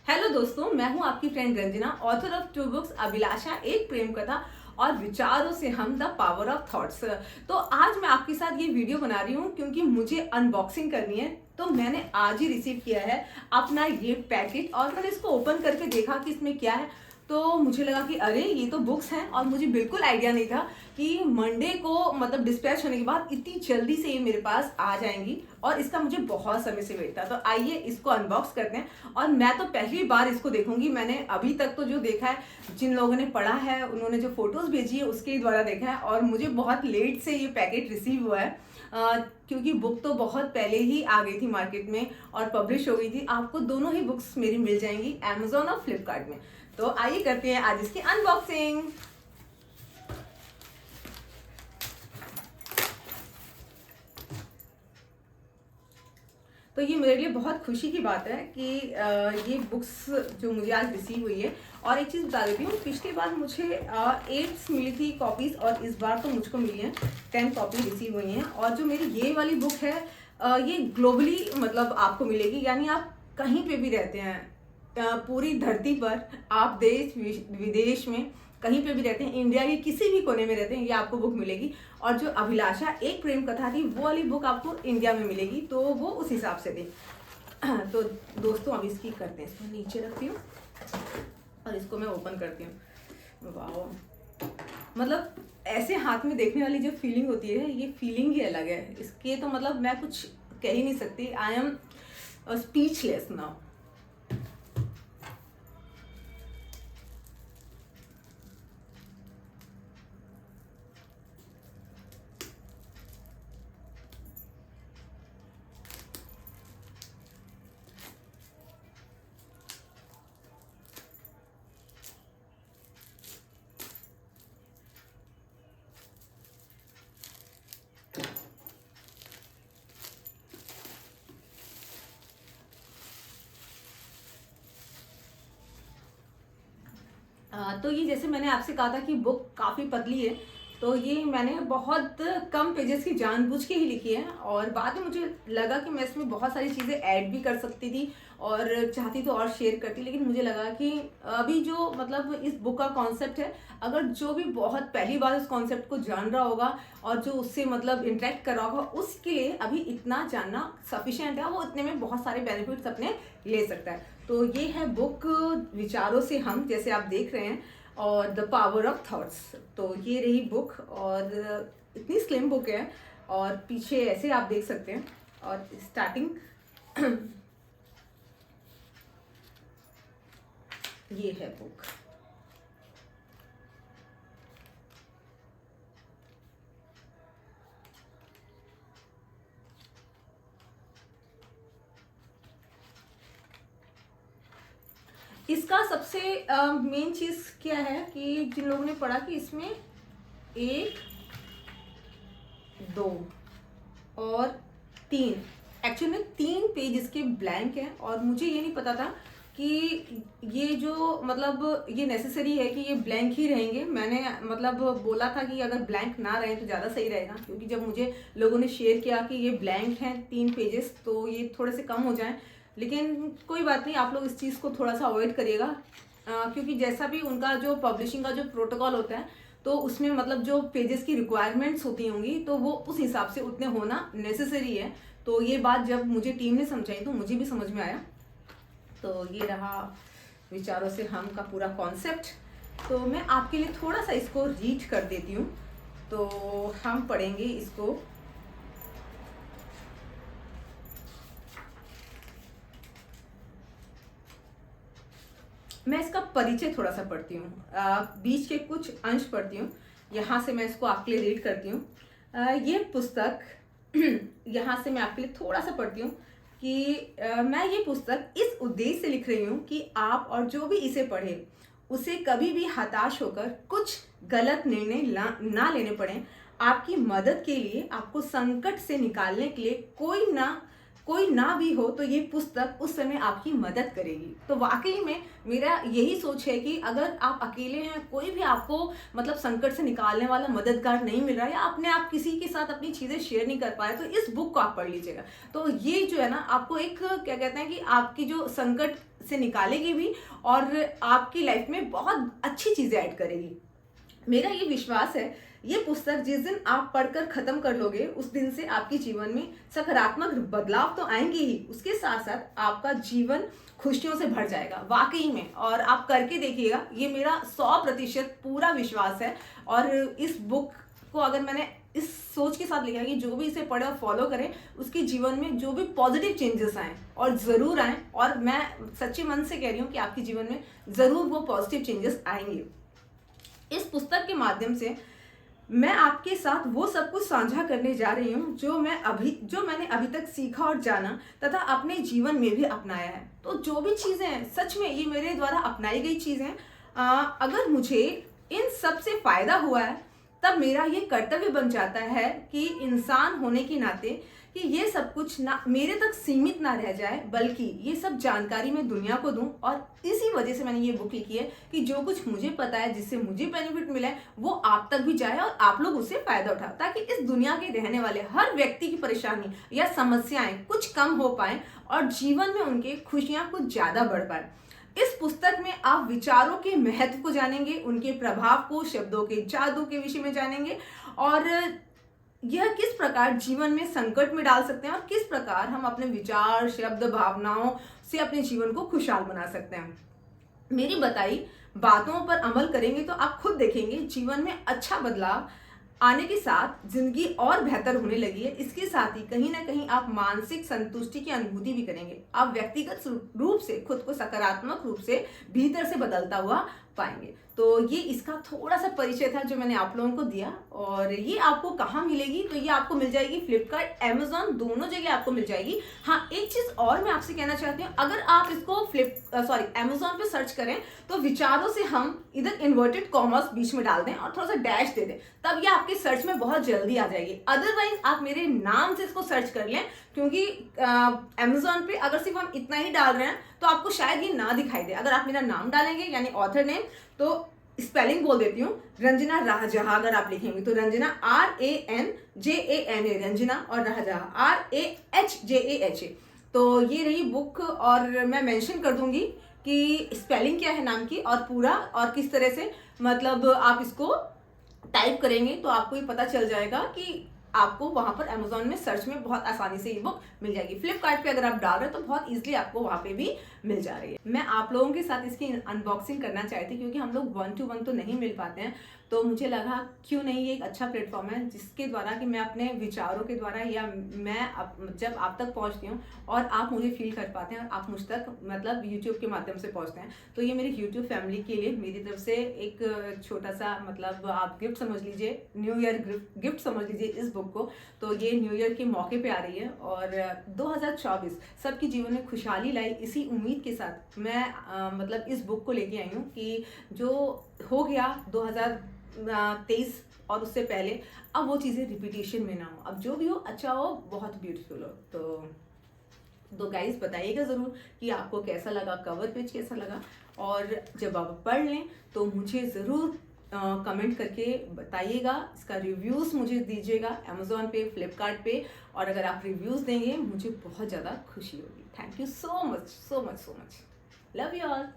Hello दोस्तों, मैं हूं आपकी friend Ranjana, author of two books Abhilasha एक प्रेम कथा और विचारों से हम द पावर ऑफ थॉट्स। तो आज मैं आपके साथ ये वीडियो बना रही हूँ क्योंकि मुझे अनबॉक्सिंग करनी है। तो मैंने आज ही रिसीव किया है अपना ये पैकेट और मैंने इसको ओपन करके देखा कि इसमें क्या है। तो मुझे लगा कि अरे ये तो बुक्स हैं और मुझे बिल्कुल आइडिया नहीं था कि मंडे को मतलब डिस्पैच होने के बाद इतनी जल्दी से ये मेरे पास आ जाएंगी और इसका मुझे बहुत समय से वेट था। तो आइए इसको अनबॉक्स करते हैं और मैं तो पहली बार इसको देखूंगी। मैंने अभी तक तो जो देखा है, जिन लोगों ने पढ़ा है उन्होंने जो फोटोज भेजी है उसके द्वारा देखा है और मुझे बहुत लेट से ये पैकेट रिसीव हुआ है। क्योंकि बुक तो बहुत पहले ही आ गई थी मार्केट में और पब्लिश हो गई थी। आपको दोनों ही बुक्स मेरी मिल जाएंगी अमेजोन और फ्लिपकार्ट में। तो आइए करते हैं आज इसकी अनबॉक्सिंग। तो ये मेरे लिए बहुत खुशी की बात है कि ये बुक्स जो मुझे आज रिसीव हुई है। और एक चीज़ बता देती हूँ, पिछली बार मुझे 8 मिली थी कॉपीज़ और इस बार तो मुझको मिली हैं 10 कॉपी रिसीव हुई हैं। और जो मेरी ये वाली बुक है ये ग्लोबली मतलब आपको मिलेगी, यानी आप कहीं पे भी रहते हैं पूरी धरती पर, आप देश विदेश में कहीं पे भी रहते हैं, इंडिया के किसी भी कोने में रहते हैं, ये आपको बुक मिलेगी। और जो अभिलाषा एक प्रेम कथा थी वो वाली बुक आपको इंडिया में मिलेगी, तो वो उस हिसाब से थी। तो दोस्तों अब इसकी करते हैं, इसको नीचे रखती हूँ और इसको मैं ओपन करती हूँ। वाह, मतलब ऐसे हाथ में देखने वाली जो फीलिंग होती है ये फीलिंग ही अलग है। इसके तो मतलब मैं कुछ कह ही नहीं सकती। I am speechless now. तो ये जैसे मैंने आपसे कहा था कि बुक काफ़ी पतली है, तो ये मैंने बहुत कम पेजेस की जानबूझ के ही लिखी है। और बाद में मुझे लगा कि मैं इसमें बहुत सारी चीज़ें ऐड भी कर सकती थी और चाहती तो और शेयर करती, लेकिन मुझे लगा कि अभी जो मतलब इस बुक का कॉन्सेप्ट है, अगर जो भी बहुत पहली बार उस कॉन्सेप्ट को जान रहा होगा और जो उससे मतलब इंटरेक्ट कर रहा होगा, उसके लिए अभी इतना जानना सफिशिएंट है। वो इतने में बहुत सारे बेनिफिट्स अपने ले सकता है। तो ये है बुक विचारों से हम, जैसे आप देख रहे हैं, और द पावर ऑफ थॉट्स। तो ये रही बुक और इतनी स्लिम बुक है और पीछे ऐसे आप देख सकते हैं। और स्टार्टिंग ये है बुक। इसका सबसे मेन चीज क्या है कि जिन लोगों ने पढ़ा कि इसमें 1, 2 और 3, एक्चुअली में 3 पेज इसके ब्लैंक हैं। और मुझे ये नहीं पता था कि ये जो मतलब ये नेसेसरी है कि ये ब्लैंक ही रहेंगे। मैंने मतलब बोला था कि अगर ब्लैंक ना रहे तो ज़्यादा सही रहेगा, क्योंकि जब मुझे लोगों ने शेयर किया कि ये ब्लैंक हैं 3 पेजेस तो ये थोड़े से कम हो जाएं। लेकिन कोई बात नहीं, आप लोग इस चीज़ को थोड़ा सा अवॉइड करिएगा, क्योंकि जैसा भी उनका जो पब्लिशिंग का जो प्रोटोकॉल होता है तो उसमें मतलब जो पेजेस की रिक्वायरमेंट्स होती होंगी तो वो उस हिसाब से उतने होना नेसेसरी है। तो ये बात जब मुझे टीम ने समझाई तो मुझे भी समझ में आया। तो ये रहा विचारों से हम का पूरा कॉन्सेप्ट। तो मैं आपके लिए थोड़ा सा इसको रीड कर देती हूँ, तो हम पढ़ेंगे इसको। मैं इसका परिचय थोड़ा सा पढ़ती हूँ, बीच के कुछ अंश पढ़ती हूँ, यहाँ से मैं इसको आपके लिए रीड करती हूँ। ये पुस्तक यहाँ से मैं आपके लिए थोड़ा सा पढ़ती हूँ कि मैं ये पुस्तक इस उद्देश्य से लिख रही हूँ कि आप और जो भी इसे पढ़े उसे कभी भी हताश होकर कुछ गलत निर्णय ना लेने पड़े। आपकी मदद के लिए, आपको संकट से निकालने के लिए कोई ना भी हो तो ये पुस्तक उस समय आपकी मदद करेगी। तो वाकई में मेरा यही सोच है कि अगर आप अकेले हैं, कोई भी आपको मतलब संकट से निकालने वाला मददगार नहीं मिल रहा है, या अपने आप किसी के साथ अपनी चीज़ें शेयर नहीं कर पा रहे, तो इस बुक को आप पढ़ लीजिएगा। तो ये जो है ना, आपको एक क्या कहते हैं कि आपकी जो संकट से निकालेगी भी, और आपकी लाइफ में बहुत अच्छी चीज़ें ऐड करेगी। मेरा ये विश्वास है, ये पुस्तक जिस दिन आप पढ़कर खत्म कर लोगे, उस दिन से आपके जीवन में सकारात्मक बदलाव तो आएंगे ही, उसके साथ साथ आपका जीवन खुशियों से भर जाएगा वाकई में। और आप करके देखिएगा, ये मेरा 100% पूरा विश्वास है। और इस बुक को अगर मैंने इस सोच के साथ लिखा है कि जो भी इसे पढ़े और फॉलो करे, उसके जीवन में जो भी पॉजिटिव चेंजेस आए, और ज़रूर आए, और मैं सच्चे मन से कह रही हूँ कि आपके जीवन में ज़रूर वो पॉजिटिव चेंजेस आएंगे। इस पुस्तक के माध्यम से मैं आपके साथ वो सब कुछ साझा करने जा रही हूँ जो मैंने अभी तक सीखा और जाना तथा अपने जीवन में भी अपनाया है। तो जो भी चीज़ें हैं, सच में ये मेरे द्वारा अपनाई गई चीज़ें, अगर मुझे इन सब से फायदा हुआ है, तब मेरा ये कर्तव्य बन जाता है कि इंसान होने के नाते कि ये सब कुछ ना मेरे तक सीमित ना रह जाए, बल्कि ये सब जानकारी मैं दुनिया को दूं। और इसी वजह से मैंने ये बुक लिखी है कि जो कुछ मुझे पता है, जिससे मुझे बेनिफिट मिला है, वो आप तक भी जाए और आप लोग उससे फायदा उठाओ, ताकि इस दुनिया के रहने वाले हर व्यक्ति की परेशानी या समस्याएं कुछ कम हो पाए और जीवन में उनके खुशियां कुछ ज्यादा बढ़ पाए। इस पुस्तक में आप विचारों के महत्व को जानेंगे, उनके प्रभाव को, शब्दों के जादू के विषय में जानेंगे, और यह किस प्रकार जीवन में संकट में डाल सकते हैं, और किस प्रकार हम अपने विचार, शब्द, भावनाओं से अपने जीवन को खुशहाल बना सकते हैं। मेरी बताई बातों पर अमल करेंगे तो आप खुद देखेंगे जीवन में अच्छा बदलाव आने के साथ जिंदगी और बेहतर होने लगी है। इसके साथ ही कहीं ना कहीं आप मानसिक संतुष्टि की अनुभूति भी करेंगे। आप व्यक्तिगत रूप से खुद को सकारात्मक रूप से भीतर से बदलता हुआ पाएंगे। तो ये इसका थोड़ा सा परिचय था जो मैंने आप लोगों को दिया। और ये आपको कहाँ मिलेगी, तो ये आपको मिल जाएगी फ्लिपकार्ट, अमेजॉन, दोनों जगह आपको मिल जाएगी। हाँ, एक चीज और मैं आपसे कहना चाहती हूँ, अगर आप इसको अमेजॉन पे सर्च करें तो विचारों से हम इधर इन्वर्टेड कॉमर्स बीच में डाल दें और थोड़ा सा डैश दे दें, तब ये आपके सर्च में बहुत जल्दी आ जाएगी। अदरवाइज आप मेरे नाम से इसको सर्च कर लें, क्योंकि अमेजॉन पे अगर सिर्फ हम इतना ही डाल रहे हैं तो आपको शायद ये ना दिखाई दे। अगर आप मेरा नाम डालेंगे यानी ऑथर नेम, तो स्पेलिंग बोल देती हूँ, रंजना राहजहां अगर आप लिखेंगे तो रंजना RANJANA रंजना, और राहजहां RAHJAHA। तो ये रही बुक, और मैं मेंशन कर दूंगी कि स्पेलिंग क्या है नाम की, और पूरा, और किस तरह से मतलब आप इसको टाइप करेंगे तो आपको ये पता चल जाएगा कि आपको वहां पर अमेजोन में सर्च में बहुत आसानी से ये बुक मिल जाएगी। फ्लिपकार्ट पे अगर आप डाल रहे हो तो बहुत इजीली आपको वहां पे भी मिल जा रही है। मैं आप लोगों के साथ इसकी अनबॉक्सिंग करना चाहती, क्योंकि हम लोग 1 to 1 तो नहीं मिल पाते हैं, तो मुझे लगा क्यों नहीं ये एक अच्छा प्लेटफॉर्म है जिसके द्वारा कि मैं अपने विचारों के द्वारा, या मैं जब आप तक पहुंचती हूँ और आप मुझे फील कर पाते हैं और आप मुझ तक मतलब यूट्यूब के माध्यम से पहुंचते हैं, तो ये मेरी यूट्यूब फैमिली के लिए मेरी तरफ से एक छोटा सा मतलब आप गिफ्ट समझ लीजिए, न्यू ईयर गिफ्ट समझ लीजिए इस बुक को। तो ये न्यू ईयर के मौके पे आ रही है, और 2024 सबके जीवन में खुशहाली लाई, इसी उम्मीद के साथ मैं मतलब इस बुक को लेके आई हूँ कि जो हो गया 2023 और उससे पहले, अब वो चीज़ें रिपीटेशन में ना हो, अब जो भी हो अच्छा हो, बहुत ब्यूटीफुल हो। तो गाइस बताइएगा ज़रूर कि आपको कैसा लगा, कवर पेज कैसा लगा, और जब आप पढ़ लें तो मुझे ज़रूर कमेंट करके बताइएगा, इसका रिव्यूज़ मुझे दीजिएगा अमेजोन पे, फ्लिपकार्ट पे, और अगर आप रिव्यूज़ देंगे मुझे बहुत ज़्यादा खुशी होगी। Thank you so much, so much, so much. Love you all.